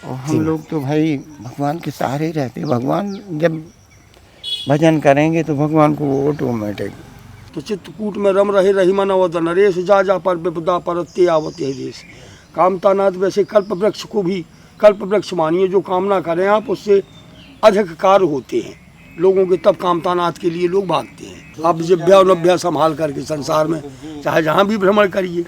और हम लोग तो भाई भगवान के सहारे ही रहते हैं। भगवान जब भजन करेंगे तो भगवान को ऑटोमेटिक। तो चित्रकूट में रम रहे रही मनवद नरेश, जा जा पर विपदा परत्ते आवत यही देश। कामतानाथ वैसे कल्प वृक्ष को भी कल्प वृक्ष मानिए, जो कामना करें आप उससे अधिक कार्य होते हैं लोगों के, तब कामतानाथ के लिए लोग भागते हैं। आप जिभ्या और नभ्या संभाल करके संसार में चाहे जहाँ भी भ्रमण करिए,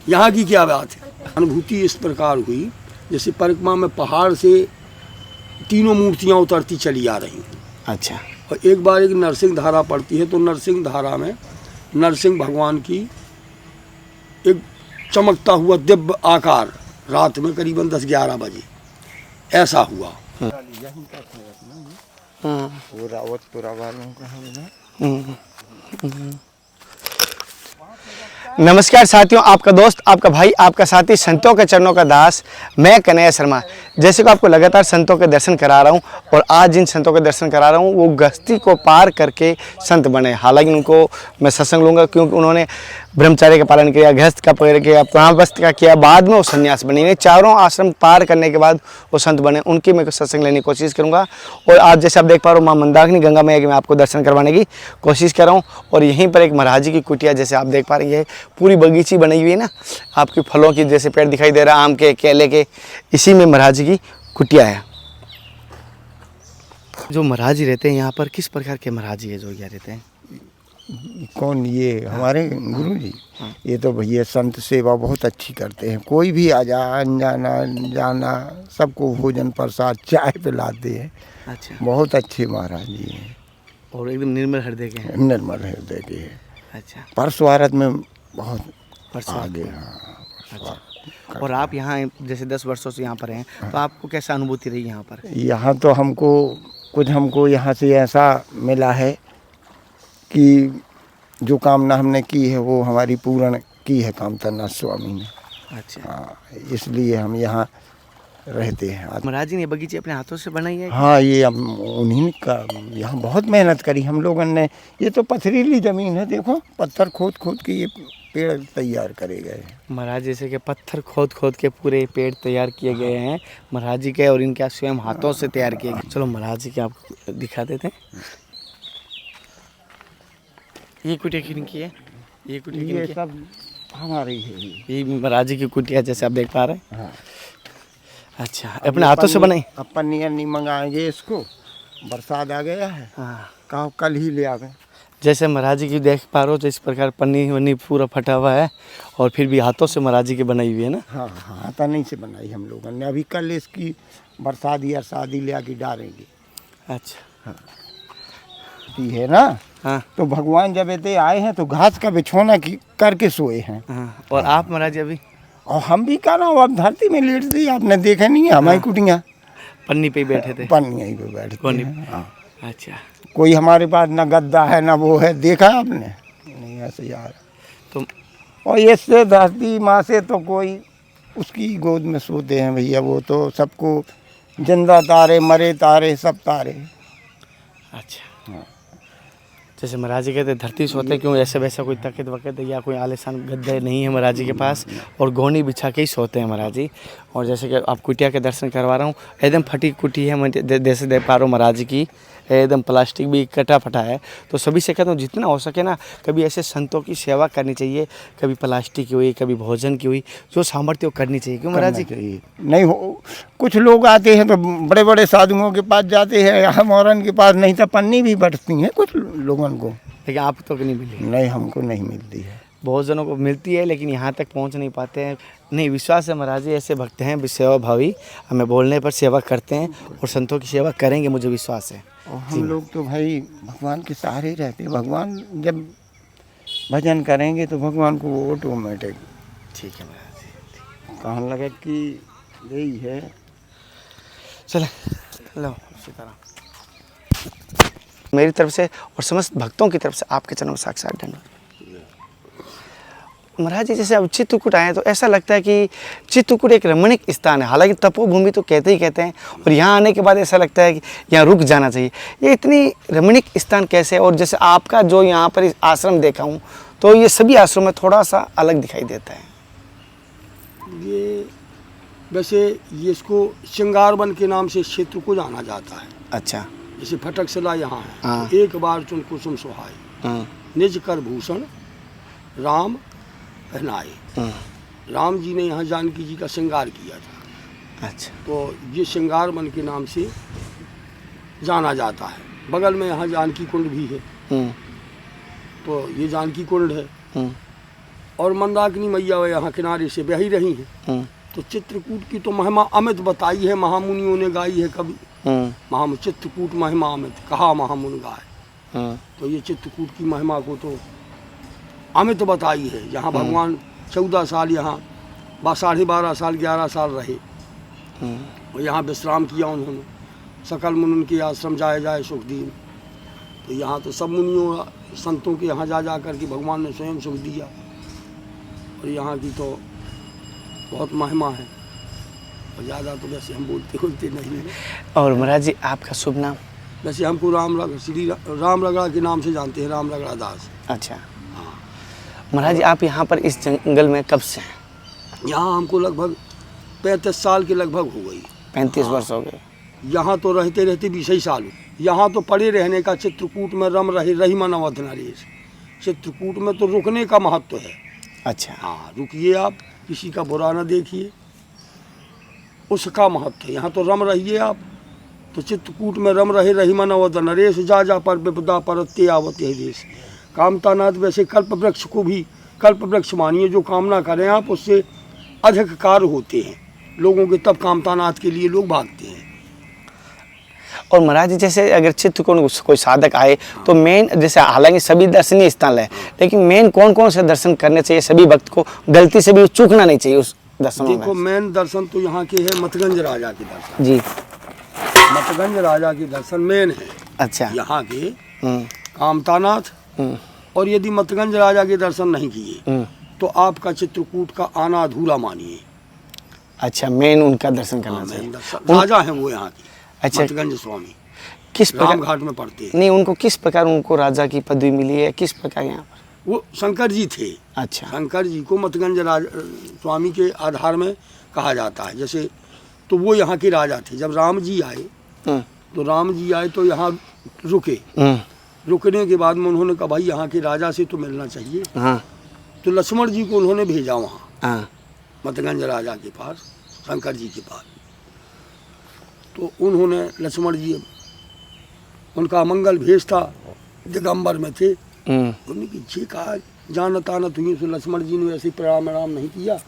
यहाँ की क्या बात है। अनुभूति इस प्रकार हुई जैसे परिक्रमा में पहाड़ से तीनों मूर्तियाँ उतरती चली आ रही हैं। अच्छा। और एक बार एक नरसिंह धारा पड़ती है, तो नरसिंह धारा में नरसिंह भगवान की एक चमकता हुआ दिव्य आकार रात में करीबन 10-11 बजे ऐसा हुआ। नमस्कार साथियों, आपका दोस्त, आपका भाई, आपका साथी, संतों के चरणों का दास, मैं कन्हैया शर्मा। जैसे कि आपको लगातार संतों के दर्शन करा रहा हूं, और आज जिन संतों के दर्शन करा रहा हूं वो गस्ती को पार करके संत बने। हालांकि उनको मैं सत्संग लूँगा क्योंकि उन्होंने ब्रह्मचर्य का पालन किया, गृहस्थ का पालन किया, प्राणवस्त का किया, बाद में वो सन्यास बने। ये चारों आश्रम पार करने के बाद वो संत बने। उनकी मैं सत्संग लेने की कोशिश करूँगा। और आज जैसे आप देख पा रहे हो माँ मंदाकिनी गंगा मैया की मैं आपको दर्शन करवाने की कोशिश कर रहा हूँ। और यहीं पर एक महाराज जी की कुटिया जैसे आप देख पा रहे हैं, पूरी बगीची बनी हुई है ना, आपकी फलों की जैसे पेड़ दिखाई दे रहा है, आम के, केले के, इसी में महाराज जी की कुटिया है। जो महाराज जी रहते हैं यहाँ पर, किस प्रकार के महाराज जी है जो यहाँ रहते हैं? कौन? ये हमारे गुरु जी। ये तो भैया संत सेवा बहुत अच्छी करते हैं। कोई भी आ जा, अनजाना जाना, सबको भोजन प्रसाद चाय पिलाते हैं। अच्छा। बहुत अच्छे महाराज जी हैं। और एकदम निर्मल हृदय के हैं। निर्मल हृदय के हैं। अच्छा। परस्वारत में बहुत आगे। अच्छा। और आप यहाँ जैसे 10 वर्षों से यहाँ पर हैं, तो आपको कैसा अनुभूति रही यहाँ पर? यहाँ तो हमको यहाँ से ऐसा मिला है कि जो कामना हमने की है वो हमारी पूर्ण की है कामतानाथ स्वामी ने। अच्छा। हाँ, इसलिए हम यहाँ रहते हैं। महाराज जी ने बगीचे अपने हाथों से बनाई है? हाँ, ये उन्हीं का। यहाँ बहुत मेहनत करी हम लोगों ने। ये तो पथरीली ज़मीन है, देखो पत्थर खोद खोद के ये पेड़ तैयार करे गए हैं। महाराज जैसे कि पत्थर खोद खोद के पूरे पेड़ तैयार किए गए हैं महाराज जी के, और इनके स्वयं हाथों से तैयार किए गए। चलो महाराज जी के आपको दिखा देते हैं। ये कुटिया किनकी है? ये कुटिया ये किनकी है? सब हमारी है। ये महाराज जी की कुटिया जैसे आप देख पा रहे हैं। हाँ। अच्छा, अपने हाथों से बनाई? अब पन्नी अन्नी मंगाएंगे इसको, बरसात आ गया है। हाँ। कहाँ कल ही ले आवे। जैसे महाराज जी की देख पा रहे हो, तो इस प्रकार पन्नी वन्नी पूरा फटा हुआ है, और फिर भी हाथों से महाराज जी की बनाई हुई है ना? हाँ हाँ, हाथा नहीं से बनाई हम लोगों ने। अभी कल इसकी बरसात या शादी ले आके डालेंगे। अच्छा। हाँ, है ना। हाँ। तो भगवान जब इतने आए हैं तो घास का बिछौना करके सोए हैं। हाँ। और आप महाराज जी अभी? और हम भी कह रहा हूँ, अब धरती में लेट दी, आपने देखा नहीं है हमारी कुटियाँ? पन्नी पे ही बैठे थे? पन्नी पे बैठते हैं। हाँ। अच्छा। कोई हमारे पास ना गद्दा है ना वो है, देखा आपने? नहीं ऐसे यार। तो और इससे धरती माँ से तो कोई उसकी गोद में सोते हैं भैया। वो तो सबको जिंदा तारे, मरे तारे, सब तारे। अच्छा। हाँ। जैसे महाराज जी कहते धरती सोते, क्यों ऐसे वैसा कोई तकित वकित या कोई आलिशान गद्दे नहीं है महाराज जी के पास, और गोनी बिछा के ही सोते हैं महाराज जी। और जैसे कि आप कुटिया के दर्शन करवा रहा हूँ, एकदम फटी कुटी है, मैं जैसे देख पा रहा हूँ महाराज जी की, एकदम प्लास्टिक भी कटा फटा है। तो सभी से कहता हूँ जितना हो सके ना, कभी ऐसे संतों की सेवा करनी चाहिए। कभी प्लास्टिक की हुई, कभी भोजन की हुई, जो सामर्थ्य वो करनी चाहिए। क्यों महाराज जी? नहीं हो, कुछ लोग आते हैं तो बड़े बड़े साधुओं के पास जाते हैं, हम औरन के पास नहीं तो पन्नी भी बटती है कुछ लोगों को। लेकिन आपको तो नहीं मिली? नहीं, हमको नहीं मिलती है। बहुत जनों को मिलती है, लेकिन यहाँ तक पहुँच नहीं पाते हैं। नहीं, विश्वास है महाराज जी ऐसे भक्त हैं सेवा भावी, हमें बोलने पर सेवा करते हैं, और संतों की सेवा करेंगे, मुझे विश्वास है। और हम लोग तो भाई भगवान के सहारे ही रहते हैं। भगवान जब भजन करेंगे तो भगवान को ऑटोमेटिक। ठीक है महाराज जी। कहने लगे कि यही है। चले लो सीताराम। मेरी तरफ से और समस्त भक्तों की तरफ से आपके चरणों में साक्षात धन्यवाद। महाराज जी जैसे अब चित्रकूट आए तो ऐसा लगता है कि चित्रकूट एक रमणीक स्थान है। हालांकि तपोभूमि तो कहते ही कहते हैं, और यहाँ आने के बाद ऐसा लगता है कि यहाँ रुक जाना चाहिए। ये इतनी रमणीक स्थान कैसे है? और जैसे आपका जो यहाँ पर आश्रम देखा हूँ, तो ये सभी आश्रम में थोड़ा सा अलग दिखाई देता है। ये वैसे ये इसको श्रृंगारवन के नाम से इस क्षेत्र को जाना जाता है। अच्छा। जैसे फटकशिला यहाँ है, हाँ। तो एक बार चुन कुसुम सुहाए, निज कर भूषण राम पहनाए। राम जी ने यहाँ जानकी जी का श्रृंगार किया था। अच्छा। तो ये श्रृंगारवन के नाम से जाना जाता है। बगल में यहाँ जानकी कुंड भी है, तो ये जानकी कुंड है। और मंदाकिनी मैया यहाँ किनारे से बह ही रही हैं। तो चित्रकूट की तो महिमा अमित बताई है, महामुनियों ने गाई है कभी। चित्रकूट महिमा अमित कहा महामुनि गाय। तो ये चित्रकूट की महिमा को तो अमित बताई है। यहाँ भगवान 14 साल यहाँ 12.5 साल 11 साल रहे और यहाँ विश्राम किया उन्होंने। सकल मुनि के आश्रम जाए जाए सुख दीन। तो यहाँ तो सब मुनियों संतों के यहाँ जा जा करके भगवान ने स्वयं सुख दिया। और यहाँ की तो बहुत महिमा है और ज़्यादा तो वैसे हम बोलते नहीं हैं। और महाराज जी आपका शुभ नाम? वैसे हमको श्री राम रगड़ा के नाम से जानते हैं, राम रगड़ा दास। अच्छा। हाँ। महाराज जी आप यहाँ पर इस जंगल में कब से हैं? यहाँ हमको लगभग 35 साल के लगभग हो गई। 35 वर्ष हो गए। यहाँ तो रहते रहते 20 साल हुए। यहाँ तो पड़े रहने का, चित्रकूट में रम रही मनवत नरेश। चित्रकूट में तो रुकने का महत्व है। अच्छा। हाँ, रुकिए आप, किसी का बुरा ना देखिए, उसका महत्व है। यहाँ तो रम रहिए आप। तो चित्रकूट में रम रही मनवत नरेश, जा जा पर विपदा परत्ते आवत यही देश। कामतानाथ वैसे कल्प वृक्ष को भी कल्प वृक्ष मानिए, जो कामना करें आप उससे अधिक कार्य होते हैं लोगों के, तब कामतानाथ के लिए लोग भागते हैं। और महाराज जी जैसे अगर चित्रकूट कोई साधक आए तो मेन, जैसे हालांकि सभी दर्शनीय स्थल है, लेकिन मेन कौन कौन से दर्शन करने चाहिए सभी भक्त को, गलती से भी चूकना नहीं चाहिए उस दर्शन में? देखो मेन दर्शन तो यहाँ के है मतगंज राजा के दर्शन जी। मतगंज राजा के दर्शन मेन है। अच्छा। यहाँ के कामतानाथ। और यदि मतगंज राजा के दर्शन नहीं किए तो आपका चित्रकूट का आना अधूरा मानिए। अच्छा, मेन उनका दर्शन करना चाहिए। राजा है वो यहाँ की। अच्छा। मतगंज स्वामी किस प्रकार रामघाट में पढ़ते हैं। नहीं, उनको किस प्रकार उनको राजा की पदवी मिली है, किस प्रकार यहाँ पर? वो शंकर जी थे। अच्छा। शंकर जी को मतगंज स्वामी के आधार में कहा जाता है। जैसे तो वो यहाँ के राजा थे। जब राम जी आए तो यहाँ रुके। रुकने के बाद में उन्होंने कहा भाई यहाँ के राजा से तो मिलना चाहिए। हाँ। तो लक्ष्मण जी को उन्होंने भेजा वहाँ। हाँ। मतगंज राजा के पास, शंकर जी के पास। तो उन्होंने लक्ष्मण जी, उनका मंगल भेष था, दिगंबर में थे। उन्होंने कि कहा जानत आनत हुई। तो लक्ष्मण जी ने ऐसे प्रणाम नहीं किया।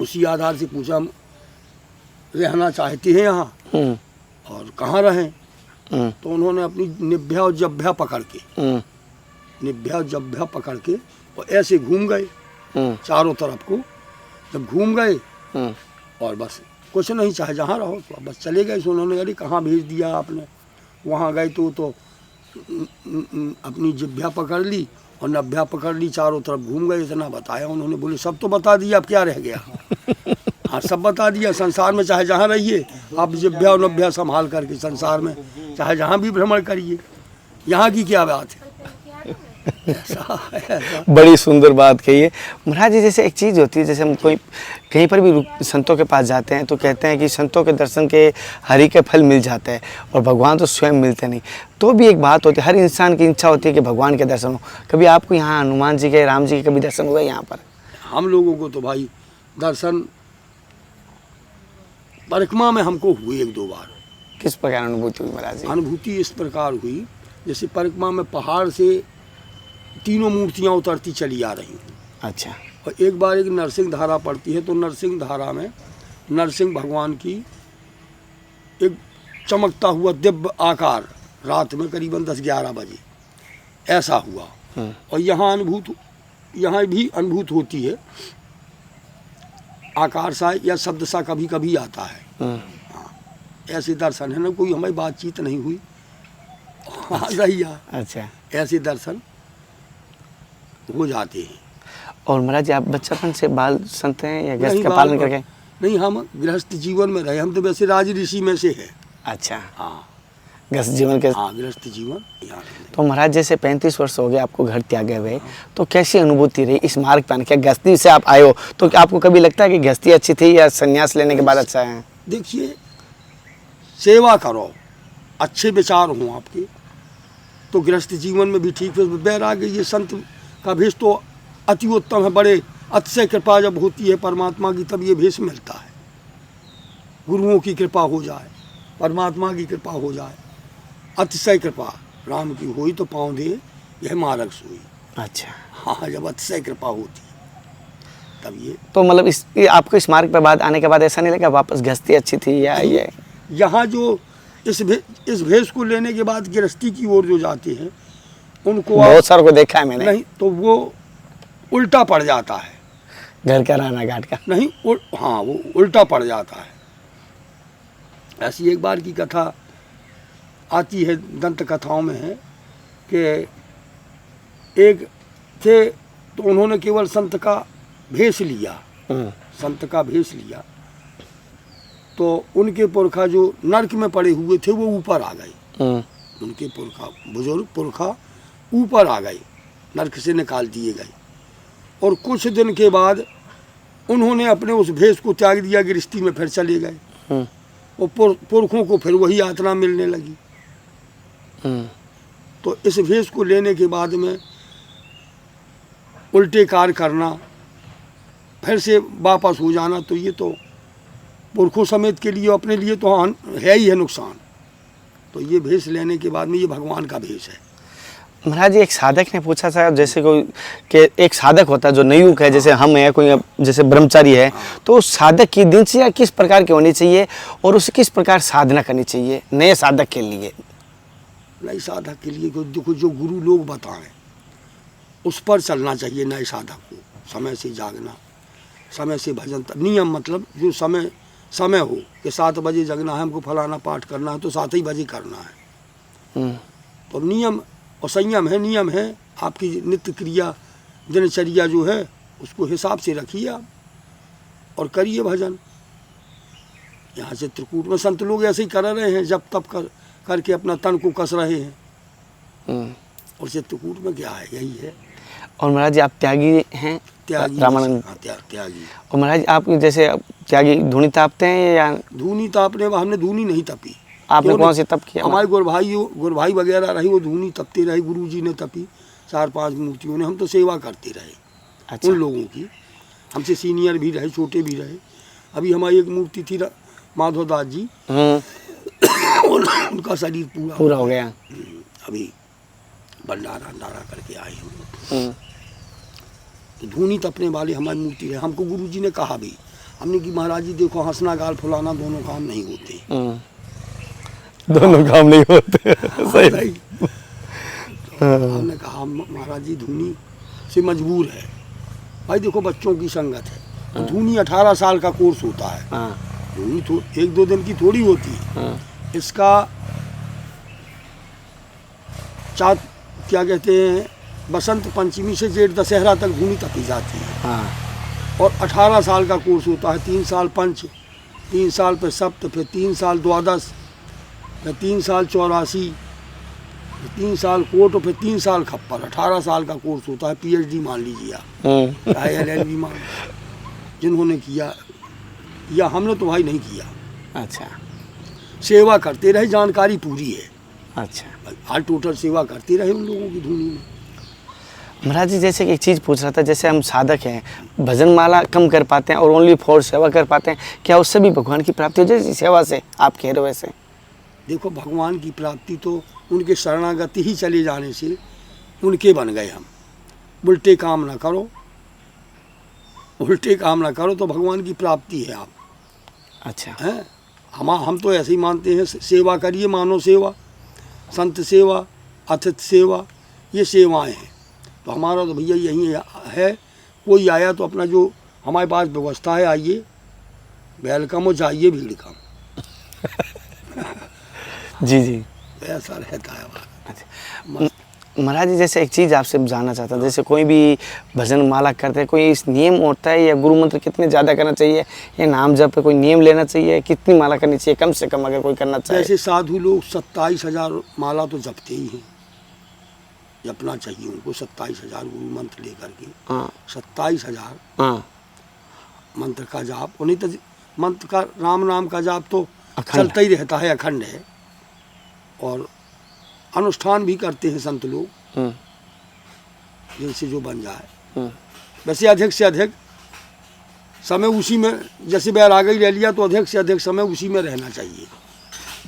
उसी आधार से पूछा रहना चाहते हैं यहाँ और कहाँ रहें? तो उन्होंने अपनी निभ्या और जभ्या पकड़ के और ऐसे घूम गए चारों तरफ को। जब घूम गए और बस कुछ नहीं, चाहे जहाँ रहो तो बस चले गए। तो उन्होंने कहा कहाँ भेज दिया आपने? वहाँ गए तो अपनी जिभ्या पकड़ ली और नभ्या पकड़ ली, चारों तरफ घूम गए। इतना बताया उन्होंने। बोले सब तो बता दिया, अब क्या रह गया? हाँ, सब बता दिया। संसार में चाहे जहाँ रहिए आप जिभ्या और नभ्या संभाल करके संसार में चाहे जहाँ भी भ्रमण करिए। यहाँ की क्या बात है? ऐसा। बड़ी सुंदर बात कही है महाराज जी। जैसे एक चीज़ होती है, जैसे हम कोई कहीं पर भी संतों के पास जाते हैं तो कहते हैं कि संतों के दर्शन के हरि के फल मिल जाता है और भगवान तो स्वयं मिलते नहीं। तो भी एक बात होती है, हर इंसान की इच्छा होती है कि भगवान के दर्शन हो। कभी आपको यहाँ हनुमान जी के, राम जी के कभी दर्शन हुए यहाँ पर? हम लोगों को तो भाई दर्शन परिक्रमा में हमको हुई 1-2 बार। किस प्रकार अनुभूति हुई महाराज जी? अनुभूति इस प्रकार हुई, जैसे परिक्रमा में पहाड़ से 3 मूर्तियाँ उतरती चली आ रही हैं। अच्छा। और एक बार एक नरसिंह धारा पड़ती है, तो नरसिंह धारा में नरसिंह भगवान की एक चमकता हुआ दिव्य आकार रात में करीबन 10-11 बजे ऐसा हुआ। और यहाँ भी अनुभूत होती है आकार सा या शब्द सा कभी कभी आता है। हाँ, ऐसे दर्शन है ना, कोई हमारी बातचीत नहीं हुई। अच्छा। ऐसे दर्शन हो जाते हैं। और महाराज जी आप बचपन से बाल संत हैं या गृहस्थ का पालन करके? नहीं, हम गृहस्थ जीवन में रहे। हम तो वैसे राज ऋषि में से है। अच्छा। हाँ, गृहस्थ जीवन के। हाँ, गृहस्थ जीवन यहाँ रहने। तो महाराज जैसे 35 वर्ष हो गए आपको घर त्यागे हुए, तो कैसी अनुभूति रही इस मार्ग पर? क्या गृहस्थी से आप आए हो तो क्या आपको कभी लगता है कि गृहस्थी अच्छी थी या संन्यास लेने के बाद अच्छा है? देखिए, सेवा करो, अच्छे विचार हों आपके, तो गृहस्थ जीवन में भी ठीक है। वैराग्य, ये संत का भेष तो अति उत्तम है। बड़े अतिशय कृपा जब होती है परमात्मा की, तब ये भेष मिलता है। गुरुओं की कृपा हो जाए, परमात्मा की कृपा हो जाए, अतिशय कृपा राम की हुई तो पाँव दे यह मार्ग सोई। अच्छा, हाँ, जब अतिशय कृपा होती है तब ये। तो मतलब आपको इस मार्ग पर बाद आने के बाद ऐसा नहीं लगा वापस गृहस्थी अच्छी थी या ये? यहाँ जो इस भेष को लेने के बाद गृहस्थी की ओर जो जाते हैं उनको बहुत सारों को देखा है मैंने। नहीं तो वो उल्टा पड़ जाता है। घर का रहना घाट का नहीं, हाँ, वो उल्टा पड़ जाता है। ऐसी एक बार की कथा आती है, दंत कथाओं में है कि एक थे तो उन्होंने केवल संत का भेष लिया, संत का भेष लिया, तो उनके पुरखा जो नरक में पड़े हुए थे वो ऊपर आ गए। उनके पुरखा, बुजुर्ग पुरखा ऊपर आ गए, नरक से निकाल दिए गए। और कुछ दिन के बाद उन्होंने अपने उस भेष को त्याग दिया, गृहस्थी में फिर चले गए। और पुरखों को फिर वही यातना मिलने लगी। तो इस भेष को लेने के बाद में उल्टे कार्य करना, फिर से वापस हो जाना, तो ये तो पुरखों समेत के लिए, अपने लिए तो है ही है नुकसान। तो ये भेष लेने के बाद में ये भगवान का भेष है। महाराज एक साधक ने पूछा था, जैसे कोई कि एक साधक होता है जो नयुग है, जैसे हम हैं, कोई जैसे ब्रह्मचारी है, तो उस साधक की दिनचर्या किस प्रकार की होनी चाहिए और उसे किस प्रकार साधना करनी चाहिए नए साधक के लिए? नए साधक के लिए देखो, जो गुरु लोग बताएं उस पर चलना चाहिए। नए साधक को समय से जागना, समय से भजन, नियम मतलब जो समय हो कि 7 बजे जगना है, हमको फलाना पाठ करना है तो 7 ही बजे करना है। तो नियम और संयम है, नियम है। आपकी नित्य क्रिया, दिनचर्या जो है उसको हिसाब से रखिए आप और करिए भजन। यहाँ से त्रिकूट में संत लोग ऐसे ही कर रहे हैं, जब तब करके अपना तन को कस रहे हैं। और चित्रकूट में क्या है, यही है। और महाराज जी आप त्यागी हैं? त्यागी, रामानंद त्यागी। और महाराज आप जैसे त्यागी धूनी तापते हैं या? धूनी तापने, हमने धूनी नहीं तपी। आपने कौन सी तप किया? हमारे गुरभाई वगैरह रही, वो धूनी तपते रहे, गुरु जी ने तपी 4-5 मूर्तियों ने। हम तो सेवा करते रहे। अच्छा। उन लोगों की, हमसे सीनियर भी रहे, छोटे भी रहे। अभी हमारी एक मूर्ति थी माधवदास जी, उनका शरीर पूरा हो गया। अभी भंडारा करके आए हम। तो धूनी तपने वाले हमारी मूर्ति रहे। हमको गुरु जी ने कहा भी, हमने कि महाराज जी देखो, हंसना गाल फुलाना दोनों काम नहीं होते। दोनों काम नहीं होते। सही। तो हमने कहा महाराज जी धूनी से मजबूर है भाई। देखो बच्चों की संगत है, धूनी 18 साल का कोर्स होता है। धूनी तो 1-2 दिन की थोड़ी होती है। इसका क्या कहते हैं, बसंत पंचमी से जेठ दशहरा तक धूनी तपी जाती है। और 18 साल का कोर्स होता है। 3 साल पंच, 3 साल पे सप्त, फिर 3 साल द्वादश, फिर 3 साल 84, 3 साल कोट, और फिर 3 साल खप्पर। 18 साल का कोर्स होता है। PhD मान लीजिए आप, LLB मान, जिन्होंने किया, या हमने तो भाई नहीं किया। अच्छा। सेवा करते रहे, जानकारी पूरी है। अच्छा। हाल टोटल सेवा करते रहे उन लोगों की धूनी में। महाराज जी जैसे कि एक चीज़ पूछ रहा था, जैसे हम साधक हैं, भजन माला कम कर पाते हैं और ओनली फॉर सेवा कर पाते हैं, क्या उससे भी भगवान की प्राप्ति हो जाए सेवा से? आप कह रहे हो वैसे? देखो, भगवान की प्राप्ति तो उनके शरणागति ही चले जाने से उनके बन गए हम। उल्टे काम ना करो, उल्टे काम ना करो तो भगवान की प्राप्ति है आप। अच्छा। हैं, हम तो ऐसे ही मानते हैं, सेवा करिए, मानव सेवा, संत सेवा, अतिथि सेवा, ये सेवाएं हैं। तो हमारा तो भैया यही है। कोई आया तो अपना जो हमारे पास व्यवस्था है, आइए, वेलकम हो, जाइए भीड़ कम। जी जी, ऐसा रहता है बात। अच्छा। महाराज जी जैसे एक चीज़ आपसे जानना चाहता हूँ, जैसे कोई भी भजन माला करते हैं, कोई इस नियम होता है या गुरु मंत्र कितने ज़्यादा करना चाहिए या नाम जप पे कोई नियम लेना चाहिए, कितनी माला करनी चाहिए कम से कम अगर कोई करना चाहे? जैसे साधु लोग 27,000 माला तो जपते ही हैं, जपना चाहिए उनको 27,000 गुरु मंत्र लेकर के। हाँ 27,000 हाँ मंत्र का जाप, और नहीं तो मंत्र का राम नाम का जाप तो अखंड चलता ही रहता है, अखंड है। और अनुष्ठान भी करते हैं संत लोग, जिनसे जो बन जाए। वैसे अधिक से अधिक समय उसी में, जैसे बैरागी ले लिया तो अधिक से अधिक समय उसी में रहना चाहिए।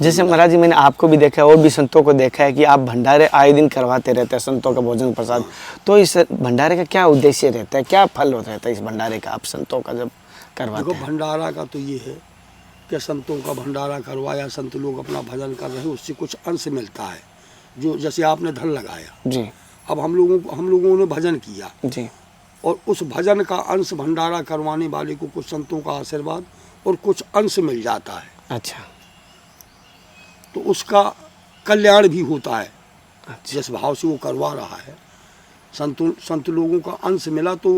जैसे महाराज जी मैंने आपको भी देखा है और भी संतों को देखा है कि आप भंडारे आए दिन करवाते रहते हैं संतों का भोजन प्रसाद, तो इस भंडारे का क्या उद्देश्य रहता है, क्या फल होता रहता है इस भंडारे का आप संतों का जब करवाते देखो हैं? भंडारा का तो ये है कि संतों का भंडारा करवाया, संत लोग अपना भजन कर रहे हैं, उससे कुछ अंश मिलता है। जो जैसे आपने धन लगाया, जी अब हम लोगों ने भजन किया, जी और उस भजन का अंश भंडारा करवाने वाले को कुछ संतों का आशीर्वाद और कुछ अंश मिल जाता है, अच्छा तो उसका कल्याण भी होता है। अच्छा जिस भाव से वो करवा रहा है, संत लोगों का अंश मिला तो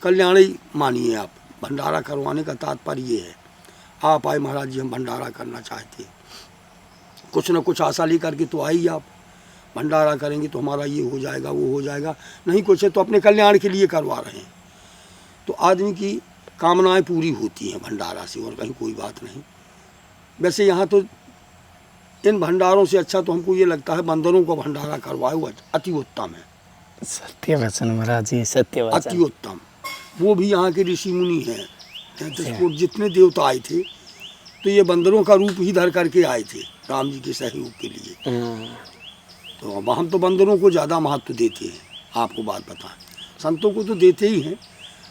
कल्याण ही मानिए आप। भंडारा करवाने का तात्पर्य ये है, आप आए महाराज जी हम भंडारा करना चाहते हैं, कुछ न कुछ आशा लेकर के तो आइए आप, भंडारा करेंगे तो हमारा ये हो जाएगा वो हो जाएगा, नहीं कुछ है तो अपने कल्याण के लिए करवा रहे हैं, तो आदमी की कामनाएं पूरी होती हैं भंडारा से, और कहीं कोई बात नहीं। वैसे यहाँ तो इन भंडारों से अच्छा तो हमको ये लगता है बंदरों को भंडारा करवाए हुआ अति उत्तम है, सत्य वचन महाराज जी, सत्य अति वचन। उत्तम। वो भी यहाँ के ऋषि मुनि हैं, तो जितने देवता आए थे तो ये बंदरों का रूप ही धर करके आए थे राम जी के सहयोग के लिए, तो अब हम तो बंदरों को ज़्यादा महत्व देते हैं। आपको बात बताएं, संतों को तो देते ही हैं,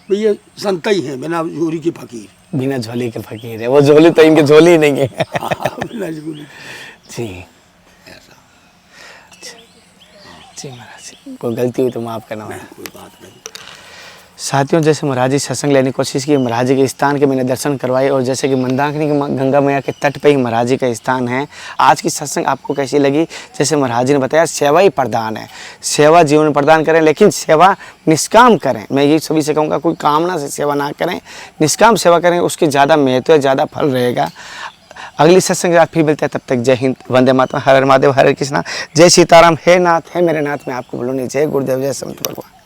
भाई ये संत ही हैं, बिना झोली के फकीर। बिना झोली के फकीर है, वो झोली तो इनकी झोली ही नहीं है। बिना झोली जी ऐसा जी महाराज जी, कोई गलती हुई तो माफ़ करना है। कोई बात नहीं। साथियों जैसे महाराज जी सत्संग लेने की कोशिश की, महाराज जी के स्थान के मैंने दर्शन करवाए, और जैसे कि मंदाकिनी के गंगा मैया के तट पे ही महाराज जी का स्थान है। आज की सत्संग आपको कैसी लगी? जैसे महाराज जी ने बताया सेवा ही प्रदान है, सेवा जीवन में प्रदान करें, लेकिन सेवा निष्काम करें। मैं ये सभी से कहूँगा कोई कामना से सेवा ना करें, निष्काम सेवा करें, उसके ज़्यादा महत्व है, ज़्यादा फल रहेगा। अगली सत्संग के साथ फिर मिलते हैं, तब तक जय हिंद, वंदे मातरम, हर हर महादेव, हरे कृष्णा, जय सीताराम। हे नाथ, हे मेरे नाथ, मैं आपको बोलूँ नहीं, जय गुरुदेव, जय संत भगवान।